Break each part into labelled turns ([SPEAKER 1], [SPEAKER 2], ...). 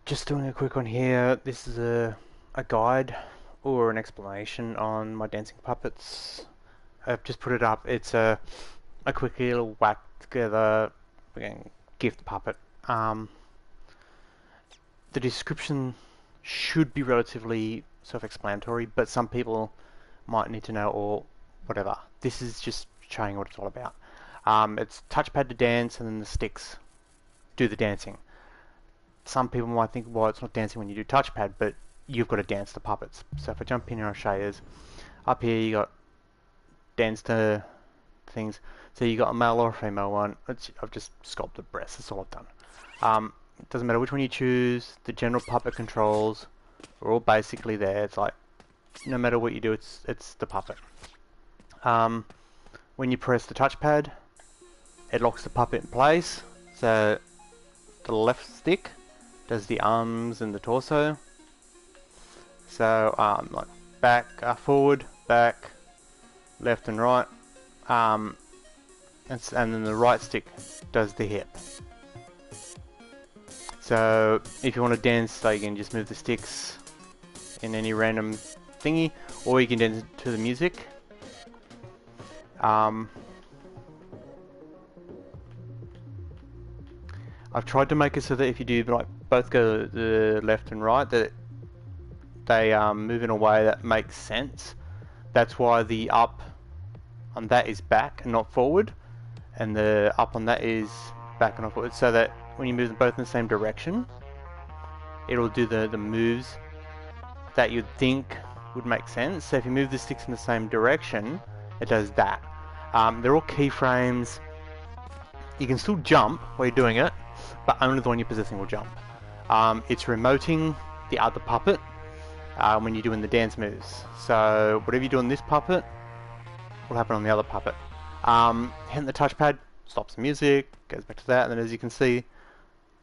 [SPEAKER 1] Just doing a quick one here. This is a guide or an explanation on my dancing puppets. I've just put it up. It's a quick little whack together again, gift puppet. The description should be relatively self-explanatory, but some people might need to know or whatever. This is just showing what it's all about. It's touchpad to dance, and then the sticks do the dancing. Some people might think, well, it's not dancing when you do touchpad, but you've got to dance the puppets. So if I jump in here, I'll show you. Up here, you got dance to things. So you got a male or a female one. I've just sculpted breasts. That's all I've done. It doesn't matter which one you choose. The general puppet controls are all basically there. It's like no matter what you do, it's the puppet. When you press the touchpad, it locks the puppet in place. So the left stick does the arms and the torso. So like back, forward, back, left and right, and then the right stick does the hip. So if you want to dance, like, you can just move the sticks in any random thingy, or you can dance to the music. I've tried to make it so that if you do like both go the left and right, that they move in a way that makes sense. That's why the up on that is back and not forward, and the up on that is back and not forward, so that when you move them both in the same direction, it'll do the moves that you'd think would make sense. So if you move the sticks in the same direction, it does that. They're all keyframes. You can still jump while you're doing it, but only the one you're possessing will jump. It's remoting the other puppet when you're doing the dance moves. So whatever you do on this puppet will happen on the other puppet. Hitting the touchpad stops the music, goes back to that, and then as you can see,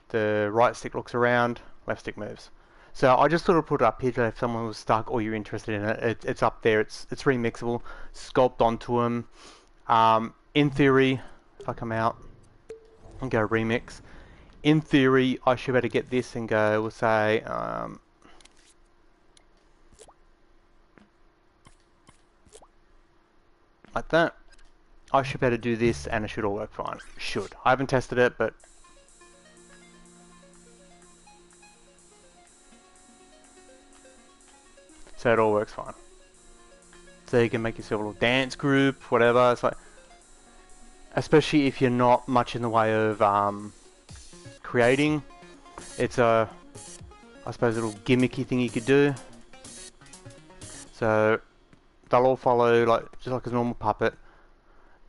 [SPEAKER 1] the right stick looks around, left stick moves. So I just sort of put it up here if someone was stuck or you're interested in it. It's up there. It's remixable. Sculpt onto them. In theory, if I come out and go remix, in theory, I should be able to get this and go, we'll say, like that. I should be able to do this and it should all work fine. Should. I haven't tested it, but so it all works fine. So you can make yourself a little dance group, whatever. It's like, especially if you're not much in the way of creating, it's a, I suppose, a little gimmicky thing you could do. So they'll all follow like just like a normal puppet.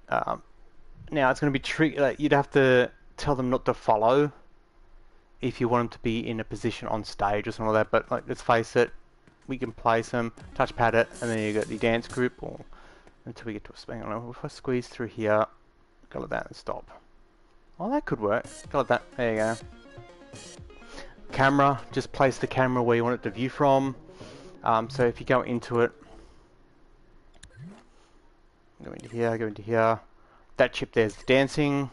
[SPEAKER 1] Now it's going to be tricky. Like, you'd have to tell them not to follow if you want them to be in a position on stage or something like that. But like, let's face it, we can place them, touchpad it, and then you got the dance group, or until we get to a spin. I don't know, if I squeeze through here, go like that and stop. Oh, that could work. Go like that. There you go. Camera, just place the camera where you want it to view from. So if you go into it, go into here. That chip there's the dancing.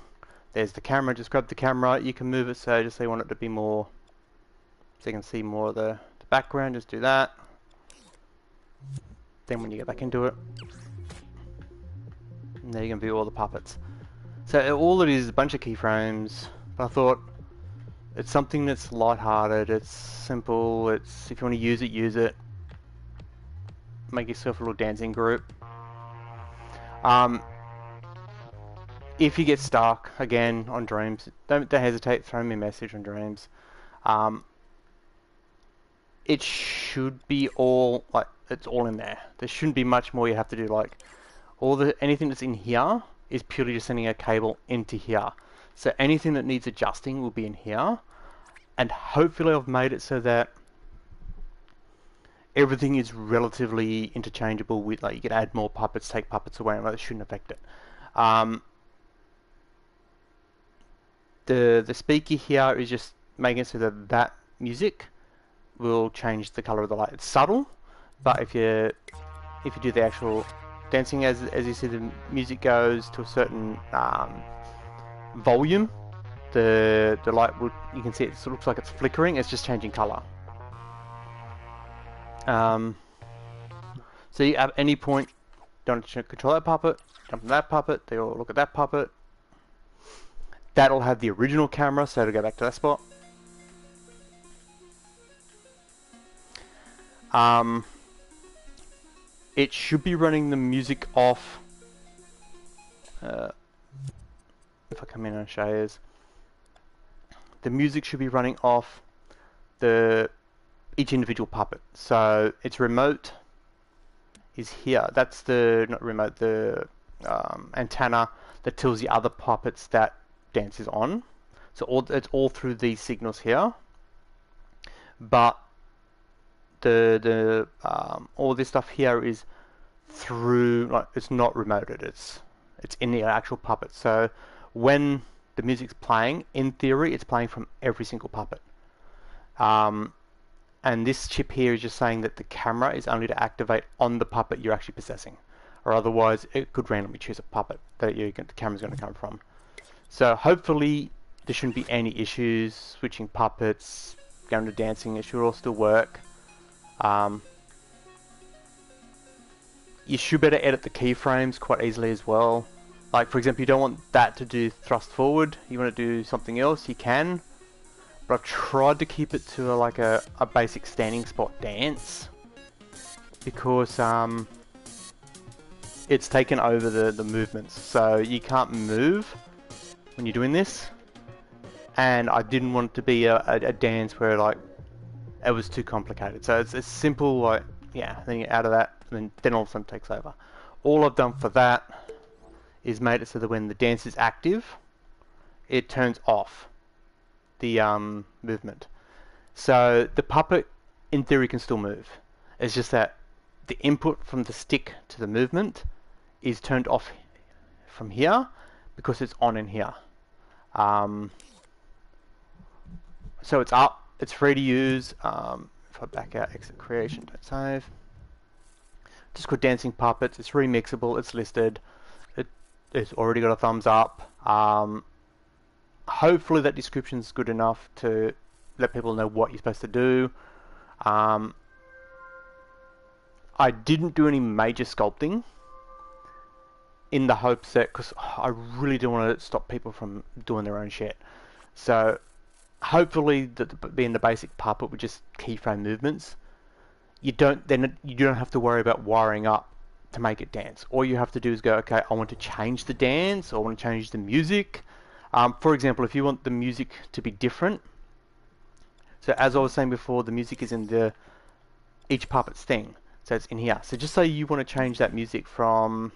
[SPEAKER 1] There's the camera. Just grab the camera. You can move it so just so you want it to be more, so you can see more of the background. Just do that. Then when you get back into it, and there you can view all the puppets. So all it is a bunch of keyframes. But I thought it's something that's light-hearted. It's simple. It's, if you want to use it, use it. Make yourself a little dancing group. If you get stuck again on Dreams, don't hesitate. Throw me a message on Dreams. It should be all like, it's all in there. There shouldn't be much more you have to do. Like, anything that's in here is purely just sending a cable into here. So anything that needs adjusting will be in here, and hopefully I've made it so that everything is relatively interchangeable with, like, you can add more puppets, take puppets away, and that shouldn't affect it. The speaker here is just making it so that that music will change the color of the light. It's subtle, but if you do the actual dancing, as you see the music goes to a certain volume, the light would, you can see it looks like it's flickering. It's just changing color. So you, at any point, don't control that puppet, jump on that puppet, they all look at that puppet. That'll have the original camera, so to go back to that spot. It should be running the music off. If I come in and show you, the music should be running off each individual puppet. So its remote is here. That's the, not remote, the antenna that tells the other puppets that dance is on. So it's all through these signals here. But the all this stuff here is through, like, it's not remoted. It's in the actual puppet. So when the music's playing, in theory, it's playing from every single puppet. And this chip here is just saying that the camera is only to activate on the puppet you're actually possessing, or otherwise it could randomly choose a puppet that the camera's going to come from. So hopefully there shouldn't be any issues switching puppets, going to dancing. It should all still work. You should be able to edit the keyframes quite easily as well. Like, for example, you don't want that to do thrust forward, you want to do something else, you can. But I've tried to keep it to a basic standing spot dance, because it's taken over the movements, so you can't move when you're doing this. And I didn't want it to be a dance where, like, it was too complicated. So it's simple, like, yeah, then you're out of that, and then all of a sudden it takes over. All I've done for that is made it so that when the dance is active, it turns off the movement. So the puppet, in theory, can still move. It's just that the input from the stick to the movement is turned off from here because it's on in here. So it's up, it's free to use. If I back out, exit creation, don't save. Just called Dancing Puppets. It's remixable, it's listed. It's already got a thumbs up. Hopefully that description's good enough to let people know what you're supposed to do. I didn't do any major sculpting in the hopes that, because I really don't want to stop people from doing their own shit. So hopefully, being the basic puppet with just keyframe movements, you don't have to worry about wiring up to make it dance. All you have to do is go, okay, I want to change the dance, or I want to change the music. For example, if you want the music to be different, so as I was saying before, the music is in each puppet's thing, so it's in here. So just say you want to change that music from,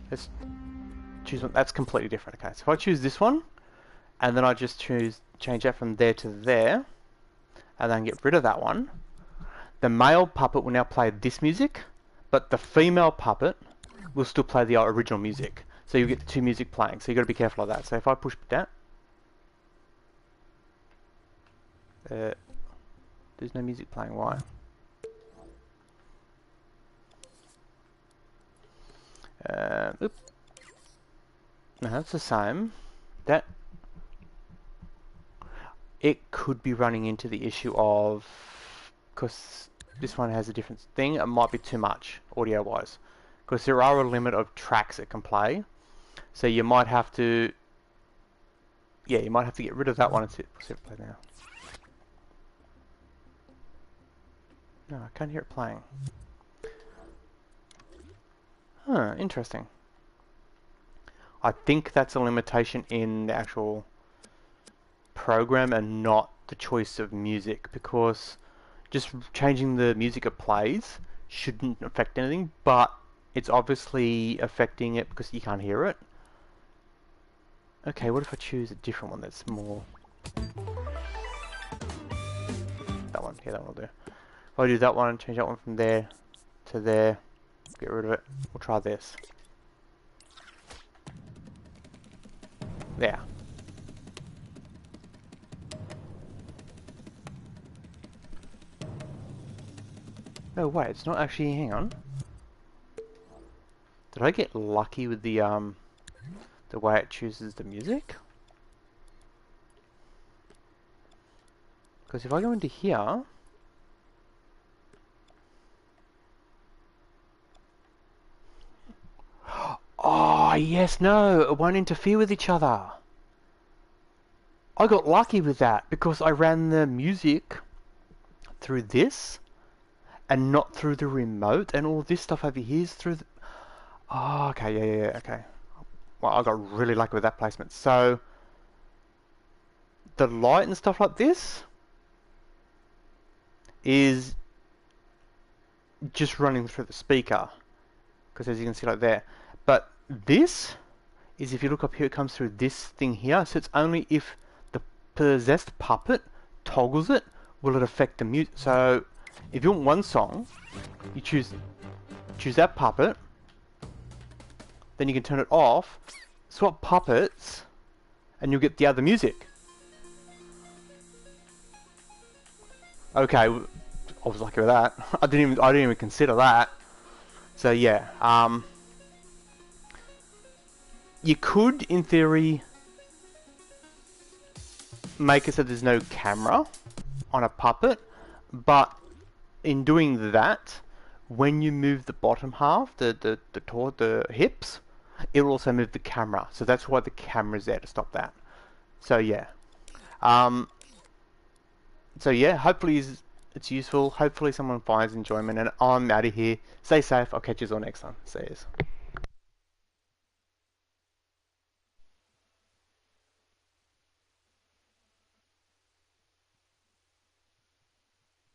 [SPEAKER 1] let's choose one that's completely different. Okay, so if I choose this one, and then I just change that from there to there, and then get rid of that one, the male puppet will now play this music, but the female puppet will still play the original music. So you get the two music playing. So you got to be careful of that. So if I push that, there's no music playing. Why? Oops. No, that's the same. That it could be running into the issue of, because this one has a different thing, it might be too much audio wise, because there are a limit of tracks it can play. So you might have to, yeah, you might have to get rid of that one and see it play now. No, I can't hear it playing. Huh, interesting. I think that's a limitation in the actual program and not the choice of music, because just changing the music it plays shouldn't affect anything, but it's obviously affecting it because you can't hear it. Okay, what if I choose a different one that's more... That one, yeah, that one will do. If I do that one, change that one from there to there, get rid of it, we'll try this. There. No, wait, it's not actually, hang on. Did I get lucky with the the way it chooses the music. Because if I go into here, oh yes, no, it won't interfere with each other. I got lucky with that because I ran the music through this and not through the remote, and all this stuff over here is through the... Oh, okay, yeah, okay. Well, I got really lucky with that placement. So, the light and stuff like this is just running through the speaker, because as you can see like there. But this is, if you look up here, it comes through this thing here, so it's only if the possessed puppet toggles it will it affect the music. So if you want one song, you choose that puppet, then you can turn it off, swap puppets, and you'll get the other music. Okay, I was lucky with that. I didn't even consider that. So yeah, you could, in theory, make it so there's no camera on a puppet, but in doing that, when you move the bottom half, the hips, it will also move the camera. So that's why the camera's there, to stop that. So yeah. Hopefully it's useful. Hopefully someone finds enjoyment, and I'm out of here. Stay safe. I'll catch you all next time. See yous.